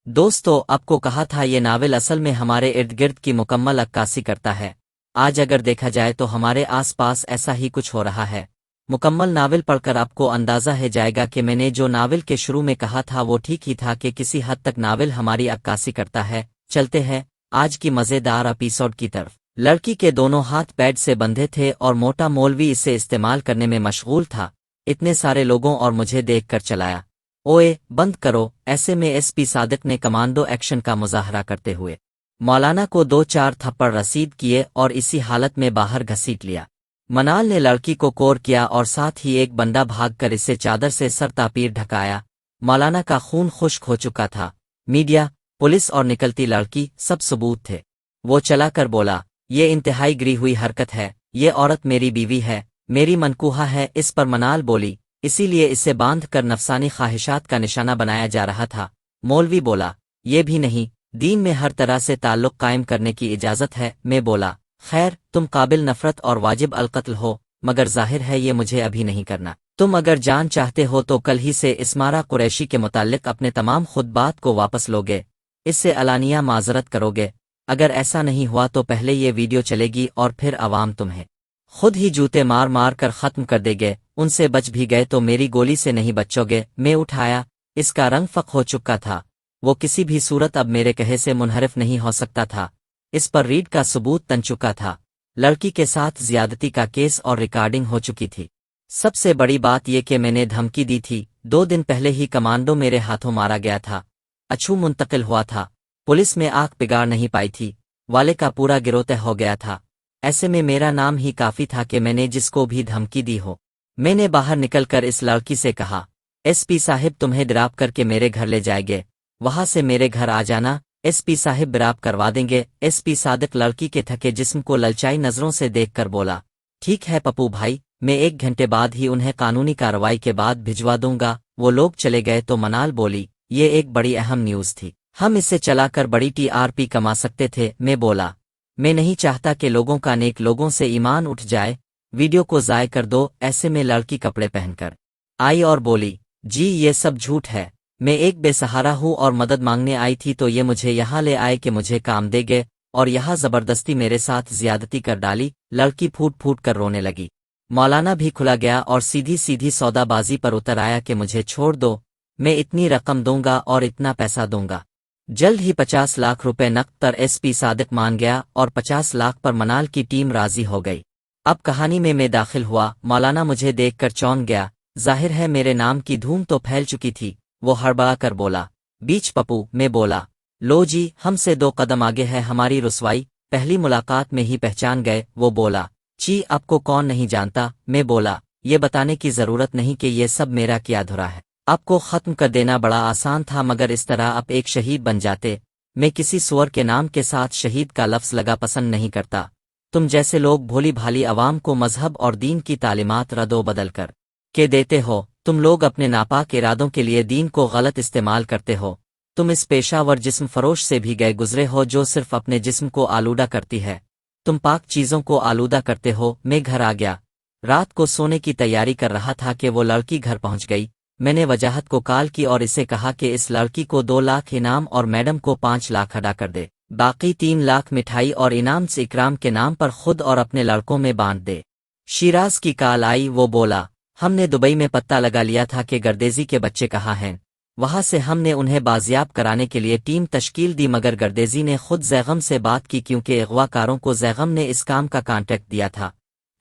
दोस्तों आपको कहा था ये नावल असल में हमारे इर्द गिर्द की मुकम्मल अक्कासी करता है। आज अगर देखा जाए तो हमारे आस पास ऐसा ही कुछ हो रहा है। मुकम्मल नावल पढ़कर आपको अंदाज़ा है जाएगा कि मैंने जो नावल के शुरू में कहा था वो ठीक ही था कि किसी हद तक नावल हमारी अक्कासी करता है। चलते हैं आज की मज़ेदार एपिसोड की तरफ। लड़की के दोनों हाथ पैड से बंधे थे और मोटा मौलवी इसे इस्तेमाल करने में मशगूल था। इतने सारे लोगों और मुझे देख कर चलाया। ओए बंद करो। ऐसे में एसपी सादिक ने कमांडो एक्शन का मुजाहरा करते हुए मौलाना को 2-4 थप्पड़ रसीद किए और इसी हालत में बाहर घसीट लिया। मनाल ने लड़की को कोर किया और साथ ही एक बंदा भागकर इसे चादर से सर तापीर ढकाया। मौलाना का खून खुश्क हो चुका था। मीडिया, पुलिस और निकलती लड़की सब सबूत थे। वो चला कर बोला, ये इंतहाई गिरी हुई हरकत है। ये औरत मेरी बीवी है, मेरी मनकूहा है। इस पर मनाल बोली, इसीलिए इसे बांध कर नफसानी ख्वाहिशात का निशाना बनाया जा रहा था। मौलवी बोला, ये भी नहीं, दीन में हर तरह से ताल्लुक कायम करने की इजाज़त है। मैं बोला, खैर तुम काबिल नफरत और वाजिब अलकत्ल हो, मगर जाहिर है ये मुझे अभी नहीं करना। तुम अगर जान चाहते हो तो कल ही से इस्मारा कुरैशी के मुताल्लिक अपने तमाम खुतबात को वापस लोगे, इससे अलानिया माजरत करोगे। अगर ऐसा नहीं हुआ तो पहले ये वीडियो चलेगी और फिर अवाम तुम्हें खुद ही जूते मार मार कर ख़त्म कर देगे। उनसे बच भी गए तो मेरी गोली से नहीं बचोगे। मैं उठाया, इसका रंग फ़क हो चुका था। वो किसी भी सूरत अब मेरे कहे से मुनहरिफ नहीं हो सकता था। इस पर रीड का सबूत तन चुका था। लड़की के साथ ज्यादती का केस और रिकॉर्डिंग हो चुकी थी। सबसे बड़ी बात यह कि मैंने धमकी दी थी। 2 दिन पहले ही कमांडो मेरे हाथों मारा गया था। अछू मुंतकिल हुआ था। पुलिस में आंख बिगाड़ नहीं पाई थी। वाले का पूरा गिरोह हो गया था। ऐसे में मेरा नाम ही काफ़ी था कि मैंने जिसको भी धमकी दी हो। मैंने बाहर निकलकर इस लड़की से कहा, एसपी साहिब तुम्हें ड्राप करके मेरे घर ले जाएंगे, वहां से मेरे घर आ जाना। एसपी साहिब ड्राप करवा देंगे। एसपी सादिक लड़की के थके जिस्म को ललचाई नजरों से देखकर बोला, ठीक है पप्पू भाई, मैं 1 घंटे बाद ही उन्हें कानूनी कार्रवाई के बाद भिजवा दूंगा। वो लोग चले गए तो मनाल बोली, ये एक बड़ी अहम न्यूज़ थी, हम इससे चलाकर बड़ी टीआरपी कमा सकते थे। मैं बोला, मैं नहीं चाहता कि लोगों का नेक लोगों से ईमान उठ जाए। वीडियो को ज़ाय कर दो। ऐसे में लड़की कपड़े पहनकर आई और बोली, जी ये सब झूठ है, मैं एक बेसहारा हूँ और मदद मांगने आई थी तो ये मुझे यहाँ ले आए कि मुझे काम देंगे और यहाँ ज़बरदस्ती मेरे साथ ज्यादती कर डाली। लड़की फूट फूट कर रोने लगी। मौलाना भी खुला गया और सीधी सीधी सौदाबाजी पर उतर आया कि मुझे छोड़ दो, मैं इतनी रकम दूंगा और इतना पैसा दूंगा। जल्द ही 50 लाख रुपए नकद पर एसपी सादिक मान गया और 50 लाख पर मनाल की टीम राजी हो गई। अब कहानी में मैं दाखिल हुआ। मौलाना मुझे देखकर चौंक गया। जाहिर है मेरे नाम की धूम तो फैल चुकी थी। वो हड़बड़ा कर बोला, बीच पप्पू। मैं बोला, लो जी, हमसे 2 कदम आगे है हमारी रुसवाई, पहली मुलाकात में ही पहचान गए। वो बोला, ची आपको कौन नहीं जानता। मैं बोला, ये बताने की ज़रूरत नहीं कि ये सब मेरा क्या धुरा है। आपको ख़त्म कर देना बड़ा आसान था, मगर इस तरह आप एक शहीद बन जाते। मैं किसी सुअर के नाम के साथ शहीद का लफ्ज़ लगा पसंद नहीं करता। तुम जैसे लोग भोली भाली अवाम को मजहब और दीन की तालीमात रद्दो बदल कर के देते हो। तुम लोग अपने नापाक इरादों के लिए दीन को गलत इस्तेमाल करते हो। तुम इस पेशावर जिस्म फरोश से भी गए गुजरे हो जो सिर्फ अपने जिस्म को आलूदा करती है। तुम पाक चीज़ों को आलूदा करते हो। मैं घर आ गया। रात को सोने की तैयारी कर रहा था कि वो लड़की घर पहुंच गई। मैंने वजाहत को कॉल की और इसे कहा कि इस लड़की को 2 लाख इनाम और मैडम को 5 लाख अदा कर दे। बाकी 3 लाख मिठाई और इनाम से इकराम के नाम पर खुद और अपने लड़कों में बांट दे। शिराज की कॉल आई। वो बोला, हमने दुबई में पत्ता लगा लिया था कि गर्देजी के बच्चे कहाँ हैं। वहां से हमने उन्हें बाजियाब कराने के लिए टीम तश्कील दी, मगर गर्देजी ने खुद जैगम से बात की क्योंकि अगवाकारों को जैगम ने इस काम का कॉन्ट्रैक्ट दिया था।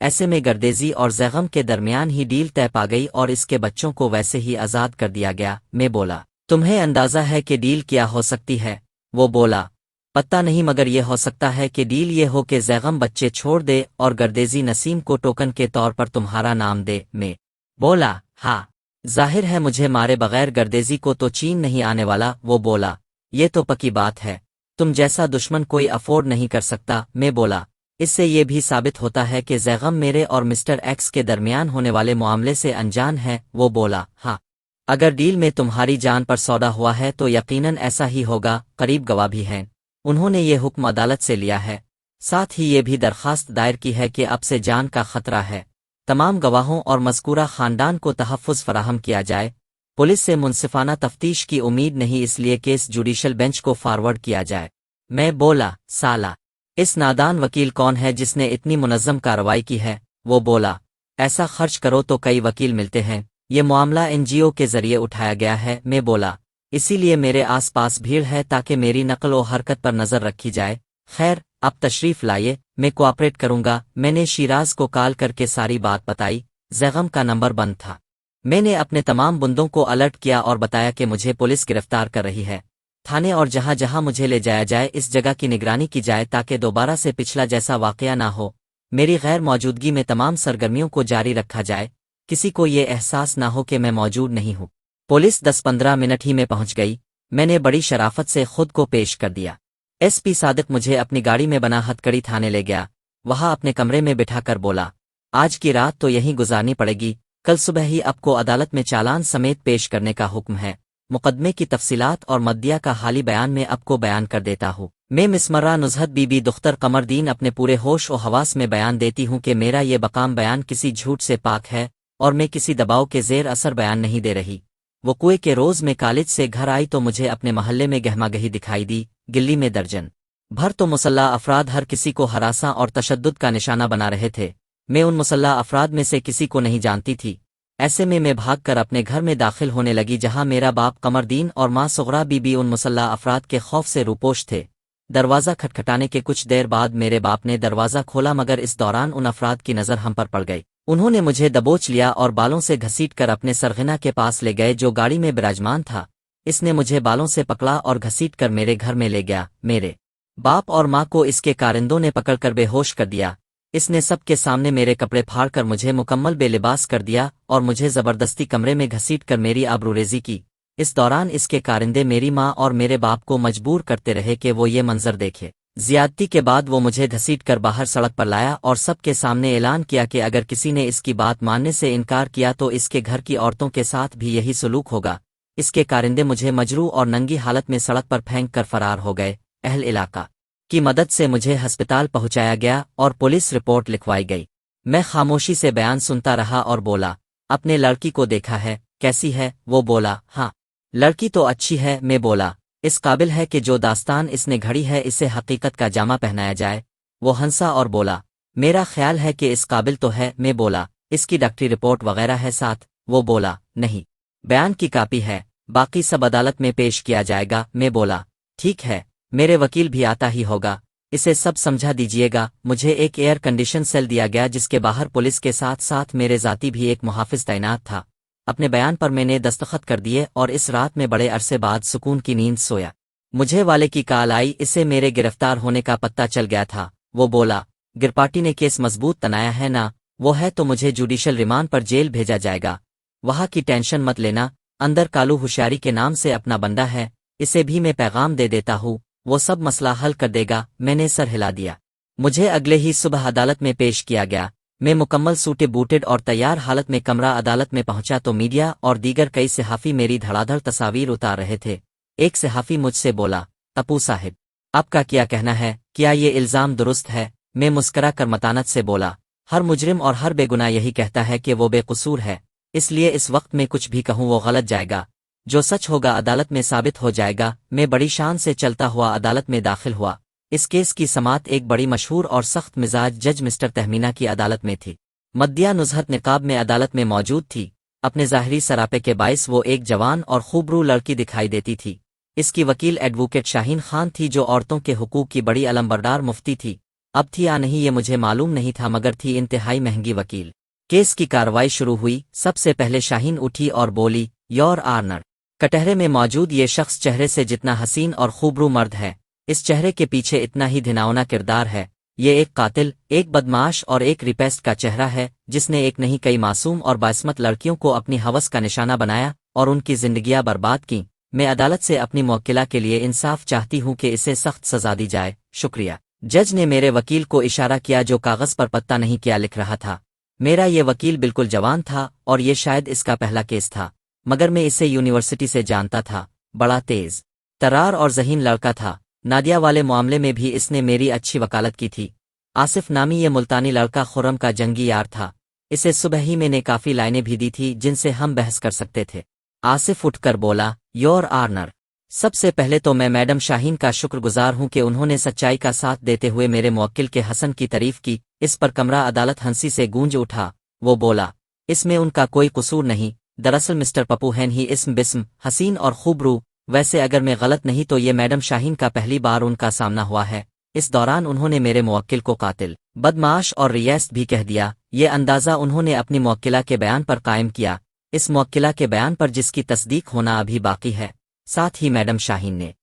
ऐसे में गर्देजी और जैगम के दरमियान ही डील तय पा गई और इसके बच्चों को वैसे ही आज़ाद कर दिया गया। मैं बोला, तुम्हें अंदाज़ा है कि डील क्या हो सकती है। वो बोला, पता नहीं, मगर ये हो सकता है कि डील ये हो कि जैगम बच्चे छोड़ दे और गर्देजी नसीम को टोकन के तौर पर तुम्हारा नाम दे। मैं बोला, हाँ, जाहिर है मुझे मारे बगैर गर्देजी को तो चीन नहीं आने वाला। वो बोला, ये तो पक्की बात है, तुम जैसा दुश्मन कोई अफोर्ड नहीं कर सकता। मैं बोला, इससे ये भी साबित होता है कि जैगम मेरे और मिस्टर एक्स के दरमियान होने वाले मामले से अनजान है। वो बोला, हाँ, अगर डील में तुम्हारी जान पर सौदा हुआ है तो यकीनन ऐसा ही होगा। करीब गवाह भी हैं, उन्होंने ये हुक्म अदालत से लिया है। साथ ही ये भी दरखास्त दायर की है कि अब से जान का खतरा है। तमाम गवाहों और मज़कूरा ख़ानदान को तहफ़्फ़ुज़ फराहम किया जाए। पुलिस से मुनसिफाना तफ्तीश की उम्मीद नहीं, इसलिए केस जुडिशल बेंच को फॉरवर्ड किया जाए। मैं बोला, साला, इस नादान वकील कौन है जिसने इतनी मुनज़्ज़म कार्रवाई की है? वो बोला, ऐसा खर्च करो तो कई वकील मिलते हैं, ये मामला एनजीओ के जरिए उठाया गया है। मैं बोला, इसीलिए मेरे आस पास भीड़ है ताकि मेरी नकल व हरकत पर नज़र रखी जाए। खैर, अब तशरीफ़ लाइए, मैं कोऑपरेट करूंगा। मैंने शिराज को कॉल करके सारी बात बताई। जैगम का नंबर बंद था। मैंने अपने तमाम बंदों को अलर्ट किया और बताया कि मुझे पुलिस गिरफ्तार कर रही है। थाने और जहां जहां मुझे ले जाया जाए इस जगह की निगरानी की जाए ताकि दोबारा से पिछला जैसा वाकया ना हो। मेरी गैर मौजूदगी में तमाम सरगर्मियों को जारी रखा जाए, किसी को ये एहसास ना हो कि मैं मौजूद नहीं हूँ। पुलिस 10-15 मिनट ही में पहुंच गई। मैंने बड़ी शराफत से खुद को पेश कर दिया। एसपी सादिक मुझे अपनी गाड़ी में बना हथकड़ी थाने ले गया। वहां अपने कमरे में बिठाकर बोला, आज की रात तो यहीं गुजारनी पड़ेगी, कल सुबह ही आपको अदालत में चालान समेत पेश करने का हुक्म है। मुकदमे की तफसीलात और मद्दिया का हाली बयान में आपको बयान कर देता हूँ। मैं मिसमर्रा नुज़हत बीबी दुख्तर कमरदीन अपने पूरे होश और हवास में बयान देती हूँ कि मेरा ये बकाम बयान किसी झूठ से पाक है और मैं किसी दबाव के ज़ेर असर बयान नहीं दे रही। वो कुएं के रोज़ में कॉलेज से घर आई तो मुझे अपने महल्ले में गहमागही दिखाई दी। गिल्ली में दर्जन भर तो मुसल्ला अफराद हर किसी को हरासा और तशद्दुद का निशाना बना रहे थे। मैं उन मुसल्ला अफराद में से किसी को नहीं जानती थी। ऐसे में मैं भाग कर अपने घर में दाखिल होने लगी जहां मेरा बाप कमरदीन और माँ सुगरा बीबी उन मुसल्ला अफराद के खौफ से रूपोश थे। दरवाज़ा खटखटाने के कुछ देर बाद मेरे बाप ने दरवाज़ा खोला, मगर इस दौरान उन अफराद की नज़र हम पर पड़ गई। उन्होंने मुझे दबोच लिया और बालों से घसीट कर अपने सरगना के पास ले गए जो गाड़ी में विराजमान था। इसने मुझे बालों से पकड़ा और घसीट कर मेरे घर में ले गया। मेरे बाप और माँ को इसके कारिंदों ने पकड़कर बेहोश कर दिया। इसने सबके सामने मेरे कपड़े फाड़कर मुझे मुकम्मल बेलिबास कर दिया और मुझे ज़बरदस्ती कमरे में घसीट कर मेरी आबरूरेज़ी की। इस दौरान इसके कारिंदे मेरी माँ और मेरे बाप को मजबूर करते रहे कि वो ये मंजर देखे। ज़्यादती के बाद वो मुझे घसीट कर बाहर सड़क पर लाया और सबके सामने ऐलान किया कि अगर किसी ने इसकी बात मानने से इनकार किया तो इसके घर की औरतों के साथ भी यही सलूक होगा। इसके कारिंदे मुझे मजरू और नंगी हालत में सड़क पर फेंक कर फरार हो गए। अहल इलाका की मदद से मुझे अस्पताल पहुंचाया गया और पुलिस रिपोर्ट लिखवाई गई। मैं खामोशी से बयान सुनता रहा और बोला, अपने लड़की को देखा है, कैसी है? वो बोला, हाँ, लड़की तो अच्छी है। मैं बोला, इस काबिल है कि जो दास्तान इसने घड़ी है इसे हकीकत का जामा पहनाया जाए? वो हंसा और बोला, मेरा ख्याल है कि इस काबिल तो है। मैं बोला, इसकी डॉक्टरी रिपोर्ट वगैरह है साथ? वो बोला, नहीं, बयान की कापी है, बाकी सब अदालत में पेश किया जाएगा। मैं बोला, ठीक है, मेरे वकील भी आता ही होगा, इसे सब समझा दीजिएगा। मुझे एक एयर कंडीशन सेल दिया गया जिसके बाहर पुलिस के साथ साथ मेरे ज़ाती भी एक मुहाफिज तैनात था। अपने बयान पर मैंने दस्तखत कर दिए और इस रात में बड़े अरसे बाद सुकून की नींद सोया। मुझे वाले की कॉल आई, इसे मेरे गिरफ्तार होने का पता चल गया था। वो बोला, गिरपाटी ने केस मजबूत तनाया है ना? वो है तो मुझे जुडिशल रिमांड पर जेल भेजा जाएगा, वहाँ की टेंशन मत लेना। अंदर कालू होशियारी के नाम से अपना बंदा है, इसे भी मैं पैगाम दे देता हूँ, वो सब मसला हल कर देगा। मैंने सर हिला दिया। मुझे अगले ही सुबह अदालत में पेश किया गया। मैं मुकम्मल सूटे बूटेड और तैयार हालत में कमरा अदालत में पहुंचा तो मीडिया और दीगर कई सहाफ़ी मेरी धड़ाधड़ तस्वीर उतार रहे थे। एक सहाफ़ी मुझसे बोला, अपू साहिब, आपका क्या कहना है, क्या ये इल्ज़ाम दुरुस्त है? मैं मुस्करा कर मतानत से बोला, हर मुजरिम और हर बेगुनाह यही कहता है कि वो बेकसूर है, इसलिए इस वक्त में कुछ भी कहूँ वो गलत जाएगा। जो सच होगा अदालत में साबित हो जाएगा। मैं बड़ी शान से चलता हुआ अदालत में दाखिल हुआ। इस केस की समात एक बड़ी मशहूर और सख्त मिजाज जज मिस्टर तहमीना की अदालत में थी। मद्दिया नुज़हत निकाब में अदालत में मौजूद थी। अपने ज़ाहिरी सरापे के बाइस वो एक जवान और खूबरू लड़की दिखाई देती थी। इसकी वकील एडवोकेट शाहीन खान थी जो औरतों के हुकूक की बड़ी अलंबरदार मुफ्ती थी। अब थी या नहीं ये मुझे मालूम नहीं था, मगर थी इंतहाई महंगी वकील। केस की कार्रवाई शुरू हुई। सबसे पहले शाहीन उठी और बोली, योर ऑनर, कटहरे में मौजूद ये शख्स चेहरे से जितना हसीन और खूबरू मर्द है, इस चेहरे के पीछे इतना ही घिनौना किरदार है। ये एक कातिल, एक बदमाश और एक रिपेस्ट का चेहरा है जिसने एक नहीं कई मासूम और बाइस्मत लड़कियों को अपनी हवस का निशाना बनाया और उनकी जिंदगियां बर्बाद की। मैं अदालत से अपनी मुवक्किला के लिए इंसाफ चाहती हूँ कि इसे सख्त सजा दी जाए। शुक्रिया। जज ने मेरे वकील को इशारा किया जो कागज़ पर पत्ता नहीं किया लिख रहा था। मेरा ये वकील बिल्कुल जवान था और ये शायद इसका पहला केस था, मगर मैं इसे यूनिवर्सिटी से जानता था। बड़ा तेज तरार और ज़हीन लड़का था। नादिया वाले मामले में भी इसने मेरी अच्छी वकालत की थी। आसिफ नामी ये मुल्तानी लड़का खुर्रम का जंगी यार था। इसे सुबह ही मैंने काफ़ी लाइनें भी दी थी जिनसे हम बहस कर सकते थे। आसिफ उठकर बोला, योर ऑनर, सबसे पहले तो मैं मैडम शाहीन का शुक्रगुजार हूं कि उन्होंने सच्चाई का साथ देते हुए मेरे मुवक्किल के हसन की तारीफ की। इस पर कमरा अदालत हंसी से गूंज उठा। वो बोला, इसमें उनका कोई कसूर नहीं, दरअसल मिस्टर पप्पू हैं ही इस्म बिस्म, हसीन और खूबरू। वैसे अगर मैं गलत नहीं तो ये मैडम शाहीन का पहली बार उनका सामना हुआ है। इस दौरान उन्होंने मेरे मुवक्किल को कातिल, बदमाश और रियास्त भी कह दिया। ये अंदाज़ा उन्होंने अपनी मुवक्किला के बयान पर कायम किया, इस मुवक्किला के बयान पर जिसकी तस्दीक होना अभी बाकी है। साथ ही मैडम शाहीन ने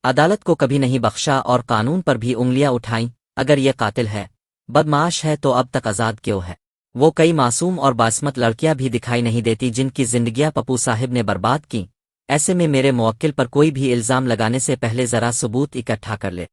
अदालत को कभी नहीं बख्शा और कानून पर भी उंगलियां उठाईं। अगर ये कातिल है, बदमाश है तो अब तक आज़ाद क्यों है? वो कई मासूम और बास्मत लड़कियां भी दिखाई नहीं देती जिनकी जिंदगियां पप्पू साहिब ने बर्बाद की। ऐसे में मेरे मुवक्किल पर कोई भी इल्ज़ाम लगाने से पहले ज़रा सबूत इकट्ठा कर ले,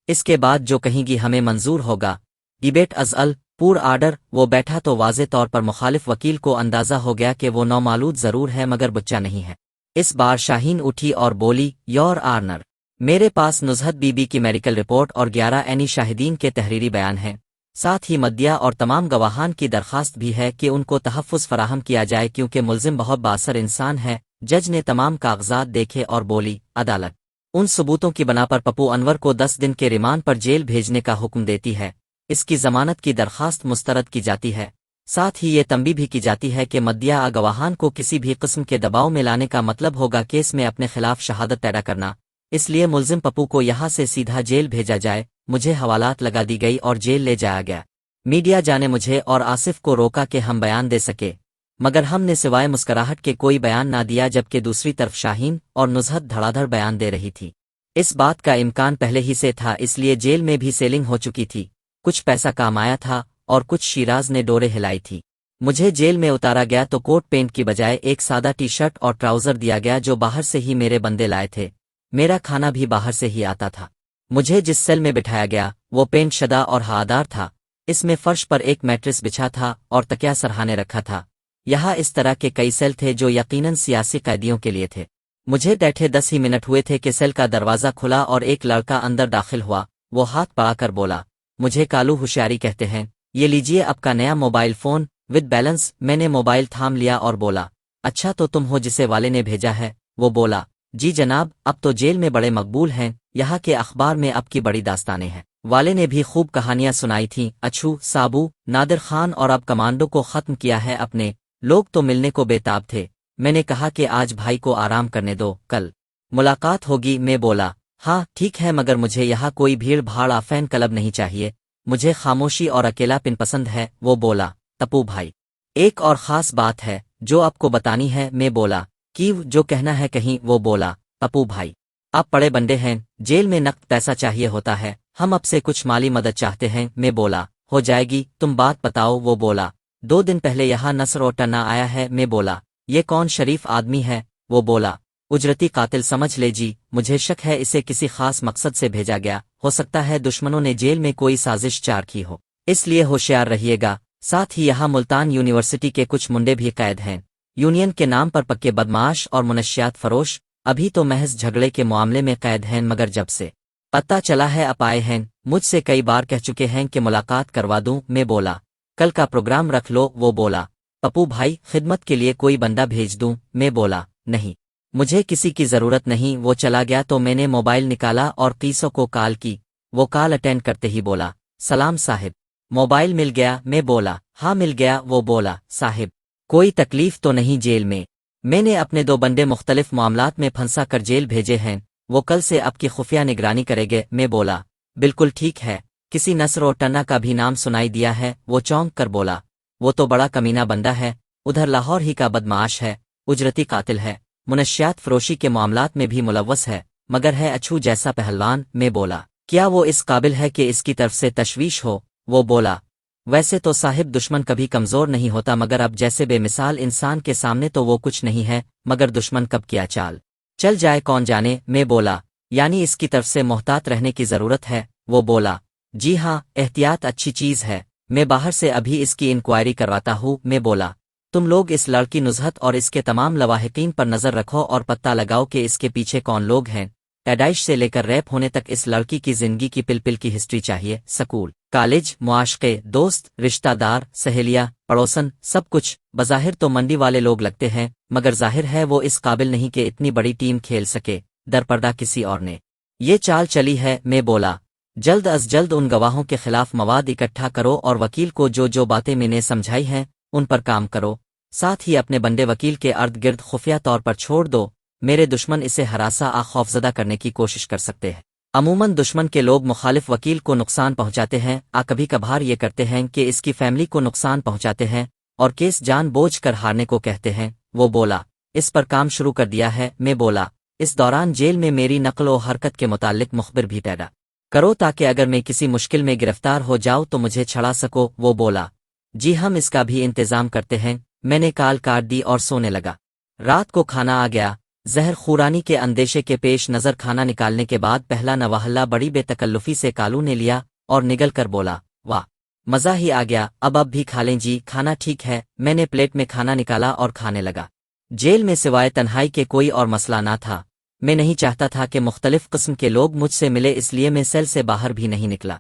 इसके बाद जो कहेंगी हमें मंजूर होगा। डिबेट अज़अल पूर आर्डर। वो बैठा तो वाज़े तौर पर मुखालिफ वकील को अंदाज़ा हो गया कि वो नौमालूद ज़रूर है मगर बच्चा नहीं है। इस बार शाहीन उठी और बोली, योर ऑनर, मेरे पास नुज़हत बीबी की मेडिकल रिपोर्ट और 11 ऐनी शाहिदीन के तहरीरी बयान हैं। साथ ही मद्दिया और तमाम गवाहान की दरख्वास्त भी है कि उनको तहफ़्फ़ुज़ फराहम किया जाए क्योंकि मुल्ज़िम बहुत बासर इंसान है। जज ने तमाम कागजात देखे और बोली, अदालत उन सबूतों की बना पर पप्पू अनवर को 10 दिन के रिमांड पर जेल भेजने का हुक्म देती है। इसकी जमानत की दरख्वास्त मुस्तरद की जाती है। साथ ही ये तंबी भी की जाती है कि मद्दिया गवाहान को किसी भी किस्म के दबाव में लाने का मतलब होगा केस में अपने खिलाफ शहादत पैदा करना। इसलिए मुल्जिम पप्पू को यहाँ से सीधा जेल भेजा जाए। मुझे हवालात लगा दी गई और जेल ले जाया गया। मीडिया जाने मुझे और आसिफ को रोका कि हम बयान दे सके, मगर हमने सिवाय मुस्कराहट के कोई बयान ना दिया, जबकि दूसरी तरफ शाहीन और नुज़हत धड़ाधड़ बयान दे रही थी। इस बात का इम्कान पहले ही से था, इसलिए जेल में भी सेलिंग हो चुकी थी। कुछ पैसा काम आया था और कुछ शिराज ने डोरे हिलाई थी। मुझे जेल में उतारा गया तो कोट पेंट की बजाय एक सादा टी शर्ट और ट्राउज़र दिया गया जो बाहर से ही मेरे बंदे लाए थे। मेरा खाना भी बाहर से ही आता था। मुझे जिस सेल में बिठाया गया वो पेंट शदा और हवादार था। इसमें फर्श पर एक मैट्रेस बिछा था और तकिया सरहाने रखा था। यहाँ इस तरह के कई सेल थे जो यकीनन सियासी कैदियों के लिए थे। मुझे बैठे 10 ही मिनट हुए थे कि सेल का दरवाज़ा खुला और एक लड़का अंदर दाखिल हुआ। वो हाथ बढ़ाकर बोला, मुझे कालू होशियारी कहते हैं, ये लीजिए आपका नया मोबाइल फ़ोन विद बैलेंस। मैंने मोबाइल थाम लिया और बोला, अच्छा तो तुम हो जिसे वाले ने भेजा है? वो बोला, जी जनाब, अब तो जेल में बड़े मकबूल हैं, यहाँ के अखबार में अब की बड़ी दास्तानें हैं। वाले ने भी खूब कहानियां सुनाई थीं, अच्छू, साबू, नादिर खान और अब कमांडो को ख़त्म किया है अपने। लोग तो मिलने को बेताब थे। मैंने कहा कि आज भाई को आराम करने दो, कल मुलाकात होगी। मैं बोला, हाँ ठीक है, मगर मुझे यहाँ कोई भीड़ भाड़ आफैन क्लब नहीं चाहिए। मुझे खामोशी और अकेलापन पसंद है। वो बोला, तप्पू भाई, एक और ख़ास बात है जो आपको बतानी है। मैं बोला, कि जो कहना है कहीं। वो बोला, तप्पू भाई, आप बड़े बंदे हैं, जेल में नकद पैसा चाहिए होता है, हम आपसे कुछ माली मदद चाहते हैं। मैं बोला, हो जाएगी, तुम बात बताओ। वो बोला, 2 दिन पहले यहाँ नसर और टन्ना आया है। मैं बोला, ये कौन शरीफ आदमी है? वो बोला, उजरती कातिल समझ ले जी, मुझे शक है इसे किसी खास मकसद से भेजा गया। हो सकता है दुश्मनों ने जेल में कोई साजिश चार की हो, इसलिए होशियार रहिएगा। साथ ही यहाँ मुल्तान यूनिवर्सिटी के कुछ मुंडे भी कैद हैं, यूनियन के नाम पर पक्के बदमाश और मुनशियात फरोश। अभी तो महज झगड़े के मामले में कैद हैं, मगर जब से पता चला है अब आए हैं। मुझसे कई बार कह चुके हैं कि मुलाकात करवा दूं। मैं बोला, कल का प्रोग्राम रख लो। वो बोला, पप्पू भाई, खिदमत के लिए कोई बंदा भेज दूं? मैं बोला, नहीं, मुझे किसी की ज़रूरत नहीं। वो चला गया तो मैंने मोबाइल निकाला और कीसों को कॉल की। वो कॉल अटेंड करते ही बोला, सलाम साहिब, मोबाइल मिल गया? मैं बोला, हाँ मिल गया। वो बोला, साहिब कोई तकलीफ तो नहीं जेल में? मैंने अपने 2 बंदे मुख्तलिफ मामलात में फंसा कर जेल भेजे हैं, वो कल से आपकी खुफिया निगरानी करेंगे। मैं बोला, बिल्कुल ठीक है। किसी नसर और टन्ना का भी नाम सुनाई दिया है? वो चौंक कर बोला, वो तो बड़ा कमीना बंदा है, उधर लाहौर ही का बदमाश है, उजरती कातिल है, मुनशियात फरोशी के मामलात में भी मुलव्वस है, मगर है अच्छू जैसा पहलवान। मैं बोला, क्या वो इस काबिल है कि इसकी तरफ से तशवीश हो? वो बोला, वैसे तो साहिब दुश्मन कभी कमज़ोर नहीं होता, मगर अब जैसे बेमिसाल इंसान के सामने तो वो कुछ नहीं है, मगर दुश्मन कब क्या चाल चल जाए कौन जाने। मैं बोला, यानी इसकी तरफ से मोहतात रहने की ज़रूरत है? वो बोला, जी हाँ, एहतियात अच्छी चीज़ है, मैं बाहर से अभी इसकी इंक्वायरी करवाता हूँ। मैं बोला, तुम लोग इस लड़की नुज़हत और इसके तमाम लवाहिकीन पर नज़र रखो और पता लगाओ कि इसके पीछे कौन लोग हैं। पैदाइश से लेकर रैप होने तक इस लड़की की जिंदगी की पिल पिल की हिस्ट्री चाहिए। स्कूल, कॉलेज, मुआशके, दोस्त, रिश्तेदार, सहेलियां, पड़ोसन, सब कुछ। बज़ाहिर तो मंडी वाले लोग लगते हैं, मगर जाहिर है वो इस काबिल नहीं कि इतनी बड़ी टीम खेल सके। दरपर्दा किसी और ने ये चाल चली है। मैं बोला, जल्द अज जल्द उन गवाहों के खिलाफ मवाद इकट्ठा करो और वकील को जो जो बातें मैंने समझाई हैं उन पर काम करो। साथ ही अपने बंदे वकील के अर्द गिर्द खुफिया तौर पर छोड़ दो। मेरे दुश्मन इसे हरासा खौफजदा करने की कोशिश कर सकते हैं। अमूमन दुश्मन के लोग मुखालिफ वकील को नुकसान पहुंचाते हैं, कभी कभार ये करते हैं कि इसकी फैमिली को नुकसान पहुंचाते हैं और केस जान बोझ कर हारने को कहते हैं। वो बोला, इस पर काम शुरू कर दिया है। मैं बोला, इस दौरान जेल में मेरी नकल व हरकत के मुतालिक मुखबिर भी पैदा करो ताकि अगर मैं किसी मुश्किल में गिरफ्तार हो जाऊं तो मुझे छड़ा सको। वो बोला, जी हम इसका भी इंतजाम करते हैं। मैंने काल काट दी और सोने लगा। रात को खाना आ गया। जहर खुरानी के अंदेशे के पेश नज़र खाना निकालने के बाद पहला नवाहल्ला बड़ी बेतकल्लुफी से कालू ने लिया और निगल कर बोला, वाह मज़ा ही आ गया, अब भी खा लें जी। खाना ठीक है। मैंने प्लेट में खाना निकाला और खाने लगा। जेल में सिवाय तन्हाई के कोई और मसला ना था। मैं नहीं चाहता था कि मुख्तलिफ किस्म के लोग मुझसे मिले, इसलिए मैं सेल से बाहर भी नहीं निकला।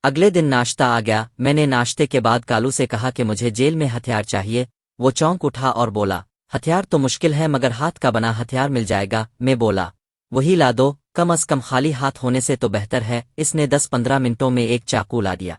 अगले दिन नाश्ता आ गया। मैंने नाश्ते के बाद कालू से कहा कि मुझे जेल में हथियार चाहिए। वो चौंक उठा और बोला, हथियार तो मुश्किल है मगर हाथ का बना हथियार मिल जाएगा। मैं बोला, वही ला दो, कम अज कम खाली हाथ होने से तो बेहतर है। इसने 10-15 मिनटों में एक चाकू ला दिया।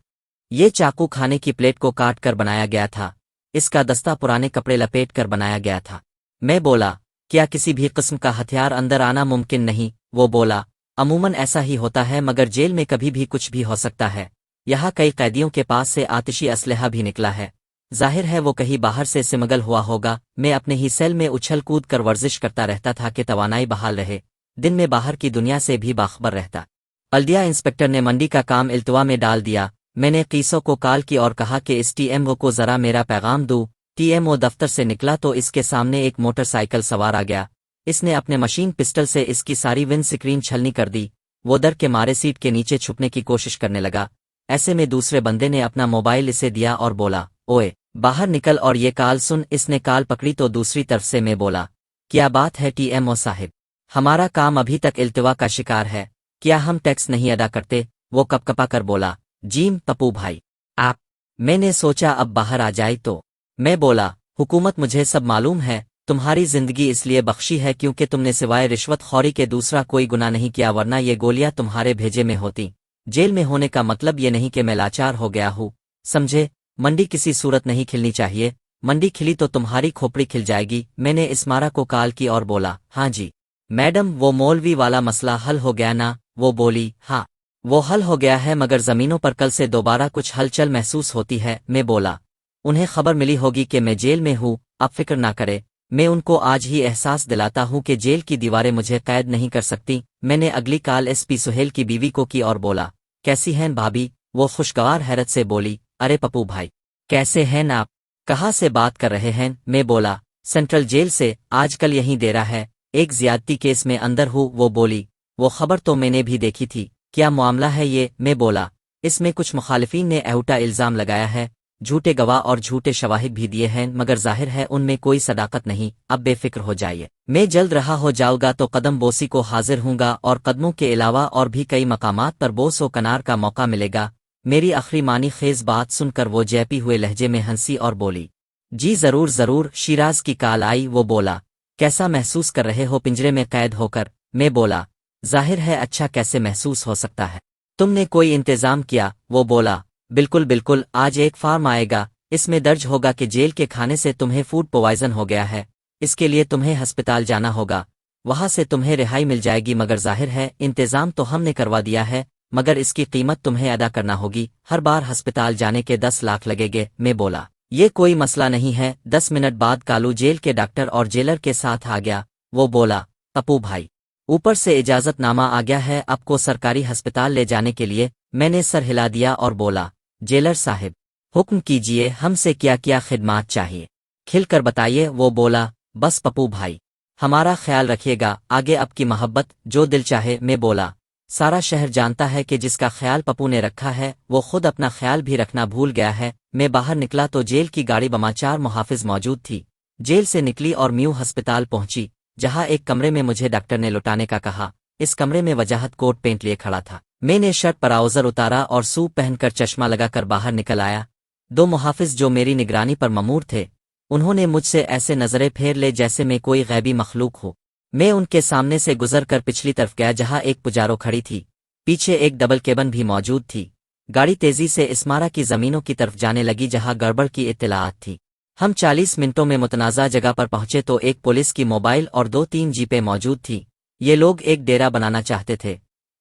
ये चाकू खाने की प्लेट को काट कर बनाया गया था। इसका दस्ता पुराने कपड़े लपेट कर बनाया गया था। मैं बोला, क्या किसी भी किस्म का हथियार अंदर आना मुमकिन नहीं? वो बोला, अमूमन ऐसा ही होता है मगर जेल में कभी भी कुछ भी हो सकता है। यहाँ कई कैदियों के पास से आतिशी असलहा भी निकला है। जाहिर है वो कहीं बाहर से सिमगल हुआ होगा। मैं अपने ही सेल में उछल कूद कर वर्जिश करता रहता था कि तवानाई बहाल रहे। दिन में बाहर की दुनिया से भी बाखबर रहता। बल्दिया इंस्पेक्टर ने मंडी का काम इल्तवा में डाल दिया। मैंने कीसो को कॉल की और कहा कि इस टीएमओ को ज़रा मेरा पैगाम दूँ। टीएमओ दफ्तर से निकला तो इसके सामने एक मोटरसाइकिल सवार आ गया। इसने अपने मशीन पिस्टल से इसकी सारी विंड स्क्रीन छलनी कर दी। वो डर के मारे सीट के नीचे छुपने की कोशिश करने लगा। ऐसे में दूसरे बंदे ने अपना मोबाइल इसे दिया और बोला, ओए बाहर निकल और ये कॉल सुन। इसने कॉल पकड़ी तो दूसरी तरफ से मैं बोला, क्या बात है टीएमओ साहिब, हमारा काम अभी तक इल्तवा का शिकार है, क्या हम टैक्स नहीं अदा करते? वो कपकपा कर बोला, जीम पप्पू भाई आप। मैंने सोचा अब बाहर आ जाए तो मैं बोला, हुकूमत मुझे सब मालूम है। तुम्हारी जिंदगी इसलिए बख्शी है क्योंकि तुमने सिवाय रिश्वत खौरी के दूसरा कोई गुनाह नहीं किया, वरना ये गोलियां तुम्हारे भेजे में होती। जेल में होने का मतलब ये नहीं कि मैं लाचार हो गया हूँ, समझे? मंडी किसी सूरत नहीं खिलनी चाहिए। मंडी खिली तो तुम्हारी खोपड़ी खिल जाएगी। मैंने इस्मारा को कॉल की और बोला, हाँ जी मैडम, वो मौलवी वाला मसला हल हो गया ना? वो बोली, हाँ वो हल हो गया है मगर ज़मीनों पर कल से दोबारा कुछ हलचल महसूस होती है। मैं बोला, उन्हें खबर मिली होगी कि मैं जेल में हूँ, आप फिक्र ना करे। मैं उनको आज ही एहसास दिलाता हूँ कि जेल की दीवारें मुझे कैद नहीं कर सकती। मैंने अगली कॉल एसपी सुहेल की बीवी को की और बोला, कैसी हैं भाभी? वो खुशगवार हैरत से बोली, अरे पप्पू भाई कैसे हैं आप, कहाँ से बात कर रहे हैं? मैं बोला, सेंट्रल जेल से, आजकल यहीं डेरा है, एक ज्यादती केस में अंदर हूँ। वो बोली, वो खबर तो मैंने भी देखी थी, क्या मामला है ये? मैं बोला, इसमें कुछ मुखालिफिन ने एहुटा इल्ज़ाम लगाया है, झूठे गवाह और झूठे शवाहिद भी दिए हैं मगर जाहिर है उनमें कोई सदाकत नहीं। अब बेफिक्र हो जाइए, मैं जल्द रहा हो जाऊंगा तो कदम बोसी को हाजिर हूँगा और कदमों के अलावा और भी कई मकामात पर बोस व कनार का मौका मिलेगा। मेरी आखिरी मानी खेज बात सुनकर वो जैपी हुए लहजे में हंसी और बोली, जी ज़रूर ज़रूर। शिराज की कॉल आई। वो बोला, कैसा महसूस कर रहे हो पिंजरे में कैद होकर? मैं बोला, जाहिर है अच्छा कैसे महसूस हो सकता है, तुमने कोई इंतज़ाम किया? वो बोला, बिल्कुल बिल्कुल, आज एक फार्म आएगा, इसमें दर्ज होगा कि जेल के खाने से तुम्हें फूड पॉइजन हो गया है। इसके लिए तुम्हें अस्पताल जाना होगा, वहाँ से तुम्हें रिहाई मिल जाएगी। मगर जाहिर है इंतज़ाम तो हमने करवा दिया है मगर इसकी कीमत तुम्हें अदा करना होगी। हर बार अस्पताल जाने के 10 लाख लगेंगे। मैं बोला, ये कोई मसला नहीं है। 10 मिनट बाद कालू जेल के डॉक्टर और जेलर के साथ आ गया। वो बोला, पप्पू भाई ऊपर से इजाज़तनामा आ गया है आपको सरकारी अस्पताल ले जाने के लिए। मैंने सर हिला दिया और बोला, जेलर साहिब हुक्म कीजिए, हमसे क्या क्या खिदमात चाहिए, खिल कर बताइए। वो बोला, बस पप्पू भाई हमारा ख्याल रखिएगा, आगे आपकी मोहब्बत, जो दिल चाहे। मैं बोला, सारा शहर जानता है कि जिसका ख्याल पप्पू ने रखा है वो खुद अपना ख्याल भी रखना भूल गया है। मैं बाहर निकला तो जेल की गाड़ी बमाचार मुहाफिज मौजूद थी। जेल से निकली और म्यू अस्पताल पहुंची, जहां एक कमरे में मुझे डॉक्टर ने लुटाने का कहा। इस कमरे में वजाहत कोट पेंट लिए खड़ा था। मैंने शर्ट पर आउज़र उतारा और सूप पहनकर चश्मा लगाकर बाहर निकल आया। दो मुहाफिज जो मेरी निगरानी पर ममूर थे, उन्होंने मुझसे ऐसे नजरें फेर ले जैसे मैं कोई गैबी मखलूक हो। मैं उनके सामने से गुजर कर पिछली तरफ गया जहां एक पुजारो खड़ी थी। पीछे एक डबल केबन भी मौजूद थी। गाड़ी तेजी से इस्मारा की जमीनों की तरफ जाने लगी जहां गड़बड़ की इत्तलाआत थी। हम 40 मिनटों में मुतनाज़ा जगह पर पहुंचे तो एक पुलिस की मोबाइल और 2-3 जीपें मौजूद थी। ये लोग एक डेरा बनाना चाहते थे।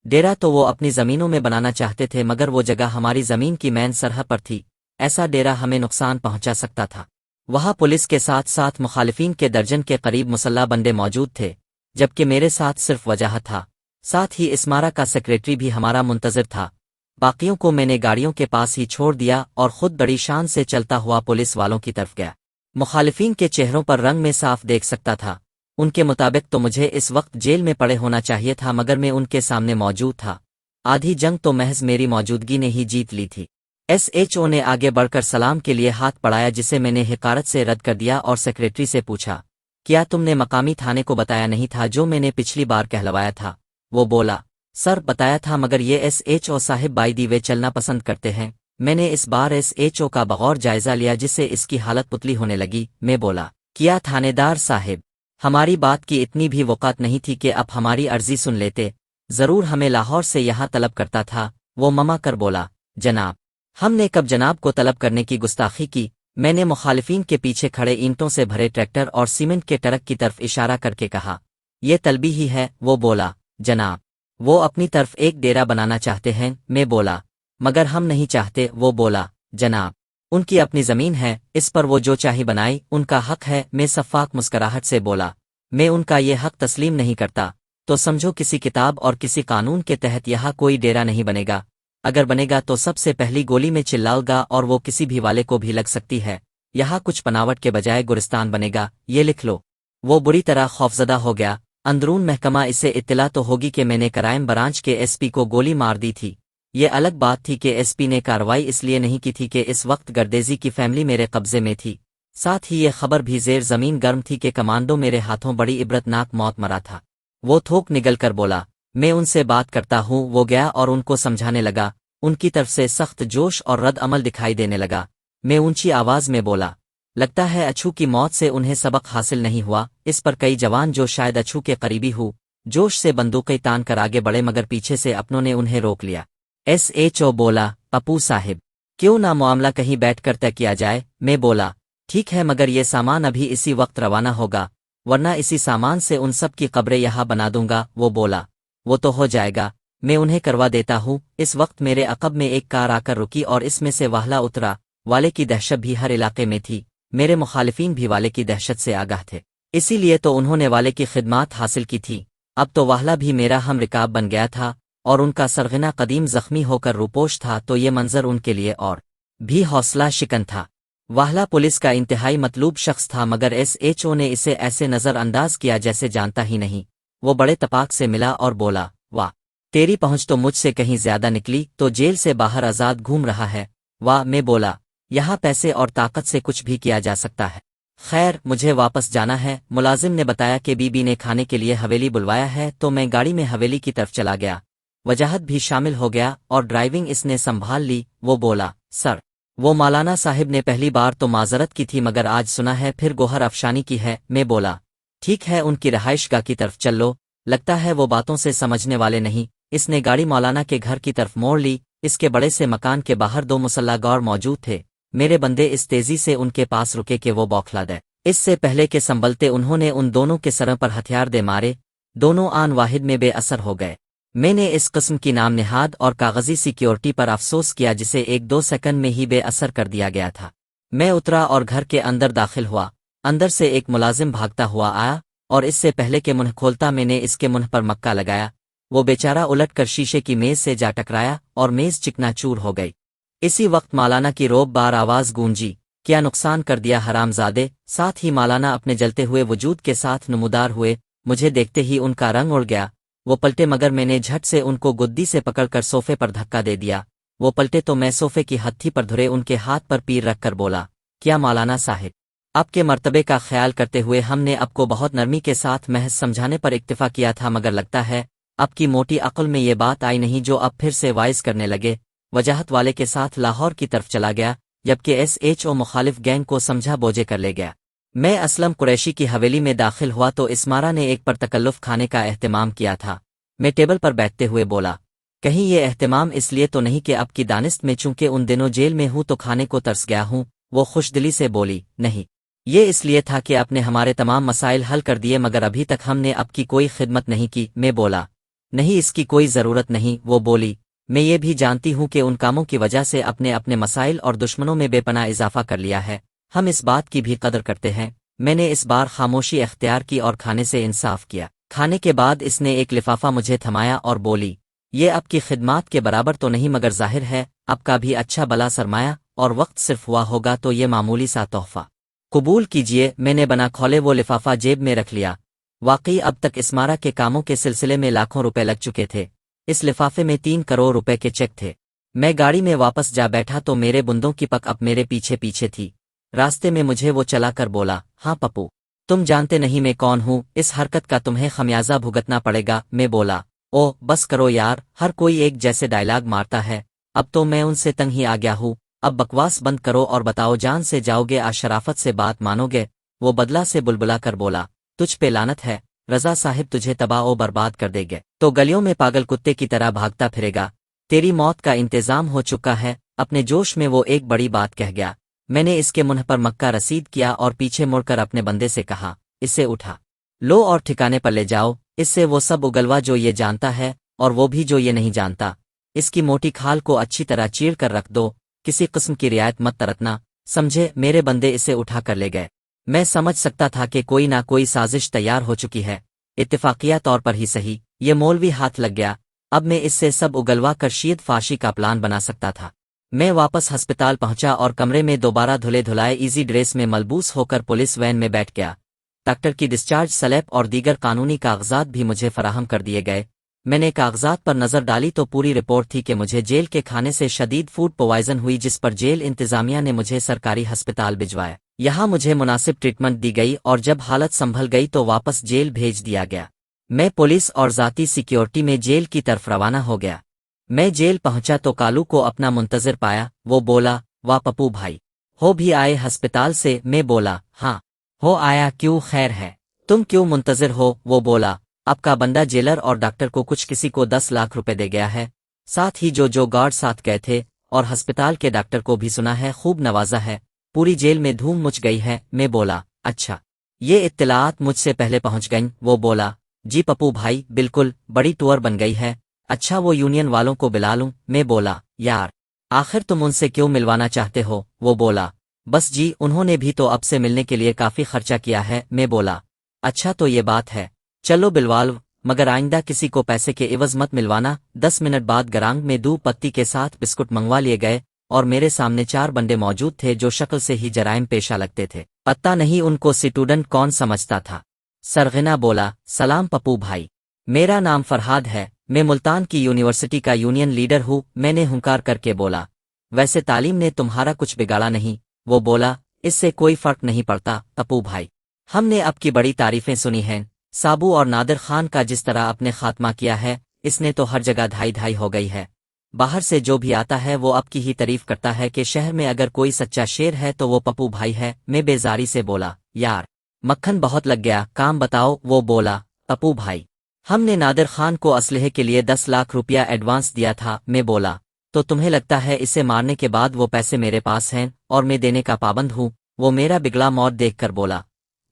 डेरा तो वो अपनी ज़मीनों में बनाना चाहते थे, मगर वो जगह हमारी ज़मीन की मैन सरहद पर थी। ऐसा डेरा हमें नुकसान पहुंचा सकता था। वहां पुलिस के साथ साथ मुखालिफिन के दर्जन के करीब मुसल्ला बंदे मौजूद थे, जबकि मेरे साथ सिर्फ वजाहत था। साथ ही इस्मारा का सेक्रेटरी भी हमारा मुंतज़िर था। बाकियों को मैंने गाड़ियों के पास ही छोड़ दिया और खुद बड़ी शान से चलता हुआ पुलिस वालों की तरफ गया। मुखालिफिन के चेहरों पर रंग में साफ देख सकता था। उनके मुताबिक तो मुझे इस वक्त जेल में पड़े होना चाहिए था, मगर मैं उनके सामने मौजूद था। आधी जंग तो महज मेरी मौजूदगी ने ही जीत ली थी। SHO ने आगे बढ़कर सलाम के लिए हाथ बढ़ाया, जिसे मैंने हिकारत से रद्द कर दिया और सेक्रेटरी से पूछा, क्या तुमने मकामी थाने को बताया नहीं था जो मैंने पिछली बार कहलवाया था? वो बोला, सर बताया था, मगर ये SHO साहिब बाई दी वे चलना पसंद करते हैं। मैंने इस बार SHO का बगौर जायजा लिया जिससे इसकी हालत पुतली होने लगी। मैं बोला, क्या थानेदार साहिब, हमारी बात की इतनी भी वक़ात नहीं थी कि आप हमारी अर्जी सुन लेते। ज़रूर हमें लाहौर से यहाँ तलब करता था। वो ममा कर बोला, जनाब, हमने कब जनाब को तलब करने की गुस्ताखी की? मैंने मुखालिफिन के पीछे खड़े ईंटों से भरे ट्रैक्टर और सीमेंट के ट्रक की तरफ इशारा करके कहा, ये तलबी ही है। वो बोला, जनाब, वो अपनी तरफ एक डेरा बनाना चाहते हैं। मैं बोला, मगर हम नहीं चाहते। वो बोला, जनाब, उनकी अपनी ज़मीन है, इस पर वो जो चाहे बनाई, उनका हक है। मैं सफ़ाक मुस्कराहट से बोला, मैं उनका ये हक तस्लीम नहीं करता। तो समझो किसी किताब और किसी कानून के तहत यहाँ कोई डेरा नहीं बनेगा। अगर बनेगा तो सबसे पहली गोली में चिल्लाऊंगा और वो किसी भी वाले को भी लग सकती है। यहाँ कुछ बनावट के बजाय गुलिस्तान बनेगा, ये लिख लो। वो बुरी तरह खौफजदा हो गया। अंदरून महकमा इसे इत्तला तो होगी कि मैंने क्राइम ब्रांच के SP को गोली मार दी थी। ये अलग बात थी कि SP ने कार्रवाई इसलिए नहीं की थी कि इस वक्त गर्देजी की फैमिली मेरे कब्जे में थी। साथ ही ये खबर भी जेर ज़मीन गर्म थी कि कमांडो मेरे हाथों बड़ी इबरतनाक मौत मरा था। वो थोक निगल कर बोला, मैं उनसे बात करता हूँ। वो गया और उनको समझाने लगा। उनकी तरफ से सख्त जोश और रद्द अमल दिखाई देने लगा। मैं ऊंची आवाज़ में बोला, लगता है अछू की मौत से उन्हें सबक हासिल नहीं हुआ। इस पर कई जवान जो शायद अछू के करीबी हो, जोश से बंदूकें तान कर आगे बढ़े, मगर पीछे से अपनों ने उन्हें रोक लिया। SHO बोला, पप्पू साहिब, क्यों ना मामला कहीं बैठकर तय किया जाए? मैं बोला, ठीक है, मगर ये सामान अभी इसी वक्त रवाना होगा, वरना इसी सामान से उन सब की कब्रें यहाँ बना दूंगा। वो बोला, वो तो हो जाएगा, मैं उन्हें करवा देता हूँ। इस वक्त मेरे अकब में एक कार आकर रुकी और इसमें से वाहला उतरा। वाले की दहशत भी हर इलाके में थी। मेरे मुखालिफिन भी वाले की दहशत से आगाह थे, इसीलिए तो उन्होंने वाले की खिदमात हासिल की थी। अब तो वाहला भी मेरा हम रिकाब बन गया था और उनका सरगना कदीम जख्मी होकर रूपोश था, तो ये मंजर उनके लिए और भी हौसला शिकन था। वाहला पुलिस का इंतहाई मतलूब शख्स था, मगर SHO ने इसे ऐसे नज़रअंदाज किया जैसे जानता ही नहीं। वो बड़े तपाक से मिला और बोला, वाह, तेरी पहुंच तो मुझसे कहीं ज्यादा निकली। तो जेल से बाहर आज़ाद घूम रहा है? वाह। मैं बोला, यहाँ पैसे और ताकत से कुछ भी किया जा सकता है। खैर, मुझे वापस जाना है। मुलाजिम ने बताया कि बीबी ने खाने के लिए हवेली बुलवाया है, तो मैं गाड़ी में हवेली की तरफ चला गया। वजाहत भी शामिल हो गया और ड्राइविंग इसने संभाल ली। वो बोला, सर, वो मौलाना साहिब ने पहली बार तो माजरत की थी, मगर आज सुना है फिर गोहर अफशानी की है। मैं बोला, ठीक है, उनकी रहाइशगाह की तरफ चल लो। लगता है वो बातों से समझने वाले नहीं। इसने गाड़ी मौलाना के घर की तरफ मोड़ ली। इसके बड़े से मकान के बाहर 2 मुसल्ला गौर मौजूद थे। मेरे बंदे इस तेजी से उनके पास रुके कि वो बौखला दे। इससे पहले के संभलते उन्होंने उन दोनों के सरों पर हथियार दे मारे। दोनों आन वाहिद में बेअसर हो गए। मैंने इस किस्म की नाम निहाद और कागजी सिक्योरिटी पर अफसोस किया जिसे 1-2 सेकंड में ही बेअसर कर दिया गया था। मैं उतरा और घर के अंदर दाखिल हुआ। अंदर से एक मुलाजिम भागता हुआ आया और इससे पहले के मुंह खोलता मैंने इसके मुंह पर मक्का लगाया। वो बेचारा उलटकर शीशे की मेज से जा टकराया और मेज चिकनाचूर हो गई। इसी वक्त मौलाना की रोब बार आवाज गूंजी, क्या नुकसान कर दिया हरामजादे। साथ ही मौलाना अपने जलते हुए वजूद के साथ नमूदार हुए। मुझे देखते ही उनका रंग उड़ गया। वो पलटे, मगर मैंने झट से उनको गुद्दी से पकड़कर सोफे पर धक्का दे दिया। वो पलटे तो मैं सोफे की हत्थी पर धुरे उनके हाथ पर पीर रखकर बोला, क्या मौलाना साहिब, आपके मर्तबे का ख्याल करते हुए हमने आपको बहुत नरमी के साथ महज समझाने पर इक्तिफा किया था, मगर लगता है अब की मोटी अक्ल में ये बात आई नहीं जो अब फिर से वाइज करने लगे। वजाहत वाले के साथ लाहौर की तरफ चला गया, जबकि SHO मुखालिफ गैंग को समझा बोझे कर ले गया। मैं असलम कुरैशी की हवेली में दाखिल हुआ तो इस्मारा ने एक पर तकल्लुफ़ खाने का एहतमाम किया था। मैं टेबल पर बैठते हुए बोला, कहीं ये एहतमाम इसलिए तो नहीं कि अब की दानिश्त में चूंकि उन दिनों जेल में हूं तो खाने को तरस गया हूं। वो खुशदिली से बोली, नहीं, ये इसलिए था कि आपने हमारे तमाम मसाइल हल कर दिए मगर अभी तक हमने आपकी कोई खिदमत नहीं की। मैं बोला, नहीं, इसकी कोई ज़रूरत नहीं। वो बोली, मैं ये भी जानती हूं कि उन कामों की वजह से अपने अपने मसाइल और दुश्मनों में बेपनाह इजाफा कर लिया है। हम इस बात की भी कदर करते हैं। मैंने इस बार खामोशी अख्तियार की और खाने से इंसाफ किया। खाने के बाद इसने एक लिफाफा मुझे थमाया और बोली, ये आपकी खिदमात के बराबर तो नहीं मगर जाहिर है आपका भी अच्छा भला सरमाया और वक्त सिर्फ हुआ होगा तो ये मामूली सा तोहफा कबूल कीजिए। मैंने बना खोले वो लिफाफा जेब में रख लिया। वाकई अब तक इस्मारा के कामों के सिलसिले में लाखों रुपए लग चुके थे। इस लिफाफे में 3 करोड़ रुपए के चेक थे। मैं गाड़ी में वापस जा बैठा तो मेरे बुंदों की पक अब मेरे पीछे पीछे थी। रास्ते में मुझे वो चला कर बोला, हाँ पप्पू, तुम जानते नहीं मैं कौन हूँ, इस हरकत का तुम्हें खमियाजा भुगतना पड़ेगा। मैं बोला, ओह बस करो यार, हर कोई एक जैसे डायलॉग मारता है। अब तो मैं उनसे तंग ही आ गया हूँ। अब बकवास बंद करो और बताओ, जान से जाओगे आ शराफत से बात मानोगे? वो बदला से बुलबुला कर बोला, तुझ पे लानत है, रजा साहिब तुझे तबाह और बर्बाद कर देंगे तो गलियों में पागल कुत्ते की तरह भागता फिरेगा। तेरी मौत का इंतजाम हो चुका है। अपने जोश में वो एक बड़ी बात कह गया। मैंने इसके मुंह पर मक्का रसीद किया और पीछे मुड़कर अपने बंदे से कहा, इसे उठा लो और ठिकाने पर ले जाओ। इससे वो सब उगलवा जो ये जानता है और वो भी जो ये नहीं जानता। इसकी मोटी खाल को अच्छी तरह चीर कर रख दो, किसी किस्म की रियायत मत तरतना, समझे? मेरे बंदे इसे उठा कर ले गए। मैं समझ सकता था कि कोई ना कोई साजिश तैयार हो चुकी है, इत्तेफाकिया तौर पर ही सही। ये मौलवी हाथ लग गया। अब मैं इससे सब उगलवा कर शीद फाशी का प्लान बना सकता था। मैं वापस हस्पताल पहुंचा और कमरे में दोबारा धुले धुलाए इजी ड्रेस में मलबूस होकर पुलिस वैन में बैठ गया। डॉक्टर की डिस्चार्ज स्लिप और दीगर कानूनी कागजात भी मुझे फराहम कर दिए गए। मैंने कागजात पर नज़र डाली तो पूरी रिपोर्ट थी कि मुझे जेल के खाने से शदीद फूड पॉइजन हुई, जिस पर जेल इंतजामिया ने मुझे सरकारी अस्पताल भिजवाया। यहाँ मुझे मुनासिब ट्रीटमेंट दी गई और जब हालत संभल गई तो वापस जेल भेज दिया गया। मैं पुलिस और ज़ाती सिक्योरिटी में जेल की तरफ रवाना हो गया। मैं जेल पहुंचा तो कालू को अपना मुंतज़िर पाया। वो बोला, वाह पप्पू भाई, हो भी आए अस्पताल से? मैं बोला, हाँ हो आया, क्यों खैर है? तुम क्यों मुंतज़िर हो? वो बोला, आपका बंदा जेलर और डॉक्टर को कुछ किसी को 10 लाख रुपए दे गया है, साथ ही जो गार्ड साथ गए थे और अस्पताल के डॉक्टर को भी सुना है खूब नवाजा है। पूरी जेल में धूम मच गई है। मैं बोला, अच्छा, ये इत्तलात मुझसे पहले पहुंच गईं? वो बोला, जी पप्पू भाई बिल्कुल, बड़ी टूर बन गई है। अच्छा, वो यूनियन वालों को बुला लूं? मैं बोला, यार आखिर तुम उनसे क्यों मिलवाना चाहते हो? वो बोला, बस जी, उन्होंने भी तो अब से मिलने के लिए काफ़ी खर्चा किया है। मैं बोला, अच्छा तो ये बात है, चलो बिलवाल, मगर आइंदा किसी को पैसे के इवज मत मिलवाना। 10 मिनट बाद गरांग में 2 पत्ती के साथ बिस्कुट मंगवा लिए गए और मेरे सामने 4 बंदे मौजूद थे जो शक्ल से ही जराइम पेशा लगते थे। पता नहीं उनको स्टूडेंट कौन समझता था। सरगना बोला, सलाम पप्पू भाई, मेरा नाम फरहाद है, मैं मुल्तान की यूनिवर्सिटी का यूनियन लीडर हूँ। मैंने हुंकार करके बोला, वैसे तालीम ने तुम्हारा कुछ बिगाड़ा नहीं? वो बोला, इससे कोई फर्क नहीं पड़ता पप्पू भाई, हमने आपकी बड़ी तारीफें सुनी हैं। साबू और नादिर खान का जिस तरह आपने खात्मा किया है, इसने तो हर जगह धाई धाई हो गई है। बाहर से जो भी आता है वो आपकी ही तारीफ करता है कि शहर में अगर कोई सच्चा शेर है तो वो पप्पू भाई है। मैं बेजारी से बोला, यार मक्खन बहुत लग गया, काम बताओ। वो बोला, पप्पू भाई, हमने नादिर खान को असलहे के लिए 10 लाख रुपया एडवांस दिया था। मैं बोला, तो तुम्हें लगता है इसे मारने के बाद वो पैसे मेरे पास हैं और मैं देने का पाबंद हूँ? वो मेरा बिगड़ा मौत देखकर बोला,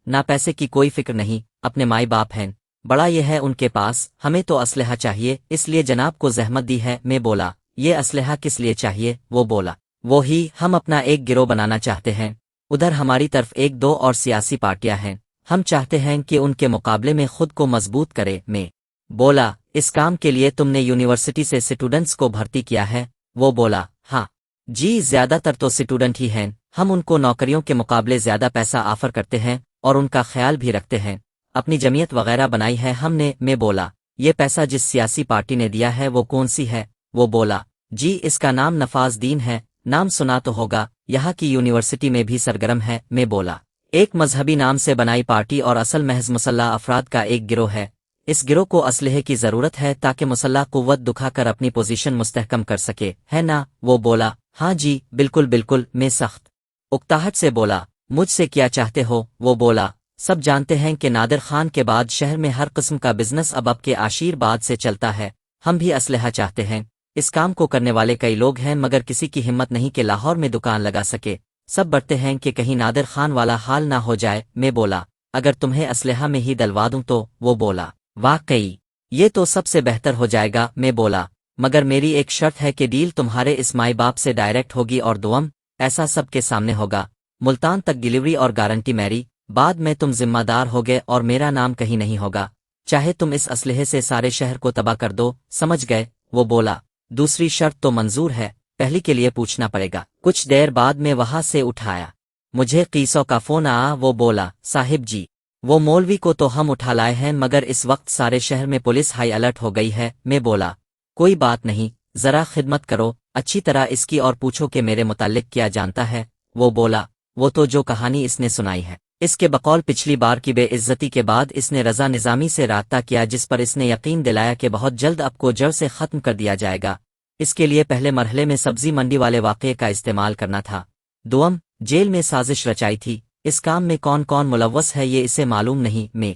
ना पैसे की कोई फिक्र नहीं, अपने माई बाप हैं, बड़ा ये है उनके पास, हमें तो असलहा चाहिए इसलिए जनाब को जहमत दी है। मैं बोला, ये असलहा किस लिए चाहिए? वो बोला, वो ही, हम अपना एक गिरोह बनाना चाहते हैं। उधर हमारी तरफ 1-2 और सियासी पार्टियां हैं, हम चाहते हैं कि उनके मुकाबले में खुद को मजबूत करे। मैं बोला, इस काम के लिए तुमने यूनिवर्सिटी से स्टूडेंट्स को भर्ती किया है? वो बोला, हाँ जी, ज्यादातर तो स्टूडेंट ही हैं, हम उनको नौकरियों के मुकाबले ज्यादा पैसा ऑफर करते हैं और उनका ख्याल भी रखते हैं। अपनी जमीयत वगैरह बनाई है हमने। मैं बोला, ये पैसा जिस सियासी पार्टी ने दिया है वो कौन सी है? वो बोला, जी इसका नाम नफाज दीन है, नाम सुना तो होगा, यहाँ की यूनिवर्सिटी में भी सरगर्म है। मैं बोला, एक मजहबी नाम से बनाई पार्टी और असल महज मुसल्ला अफराद का एक गिरोह है, اس گروہ کو اسلحے کی ضرورت ہے تاکہ مسلح قوت دکھا کر اپنی پوزیشن مستحکم کر سکے، ہے نا؟ وہ بولا، ہاں جی بالکل بالکل، میں سخت اکتاہٹ سے بولا، مجھ سے کیا چاہتے ہو؟ وہ بولا، سب جانتے ہیں کہ نادر خان کے بعد شہر میں ہر قسم کا بزنس اب کے عاشیر بعد سے چلتا ہے، ہم بھی اسلحہ چاہتے ہیں۔ اس کام کو کرنے والے کئی لوگ ہیں مگر کسی کی ہمت نہیں کہ لاہور میں دکان لگا سکے، سب بڑھتے ہیں کہ کہیں نادر خان والا حال نہ ہو جائے۔ میں بولا، اگر تمہیں اسلحہ میں ہی دلوا دوں تو؟ وہ بولا، واقعی یہ تو سب سے بہتر ہو جائے گا۔ میں بولا، مگر میری ایک شرط ہے کہ ڈیل تمہارے اس مائی باپ سے ڈائریکٹ ہوگی اور دوم ایسا سب کے سامنے ہوگا، ملتان تک ڈلیوری اور گارنٹی میری، بعد میں تم ذمہ دار ہوگے اور میرا نام کہیں نہیں ہوگا، چاہے تم اس اسلحے سے سارے شہر کو تباہ کر دو، سمجھ گئے؟ وہ بولا، دوسری شرط تو منظور ہے، پہلی کے لیے پوچھنا پڑے گا۔ کچھ دیر بعد میں وہاں سے اٹھایا، مجھے قیسوں کا فون آیا۔ وہ بولا، صاحب جی، وہ مولوی کو تو ہم اٹھا لائے ہیں مگر اس وقت سارے شہر میں پولیس ہائی الرٹ ہو گئی ہے۔ میں بولا، کوئی بات نہیں، ذرا خدمت کرو اچھی طرح اس کی اور پوچھو کہ میرے متعلق کیا جانتا ہے۔ وہ بولا، وہ تو جو کہانی اس نے سنائی ہے، اس کے بقول پچھلی بار کی بے عزتی کے بعد اس نے رضا نظامی سے رابطہ کیا جس پر اس نے یقین دلایا کہ بہت جلد اب کو جڑ سے ختم کر دیا جائے گا۔ اس کے لیے پہلے مرحلے میں سبزی منڈی والے واقعے کا استعمال کرنا تھا، دوم جیل میں سازش رچائی تھی۔ اس کام میں کون کون ملوث ہے یہ اسے معلوم نہیں۔ میں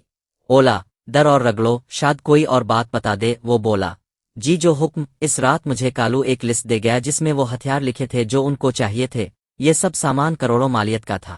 اولا در اور رگڑو، شاید کوئی اور بات بتا دے۔ وہ بولا، جی جو حکم۔ اس رات مجھے کالو ایک لسٹ دے گیا جس میں وہ ہتھیار لکھے تھے جو ان کو چاہیے تھے، یہ سب سامان کروڑوں مالیت کا تھا۔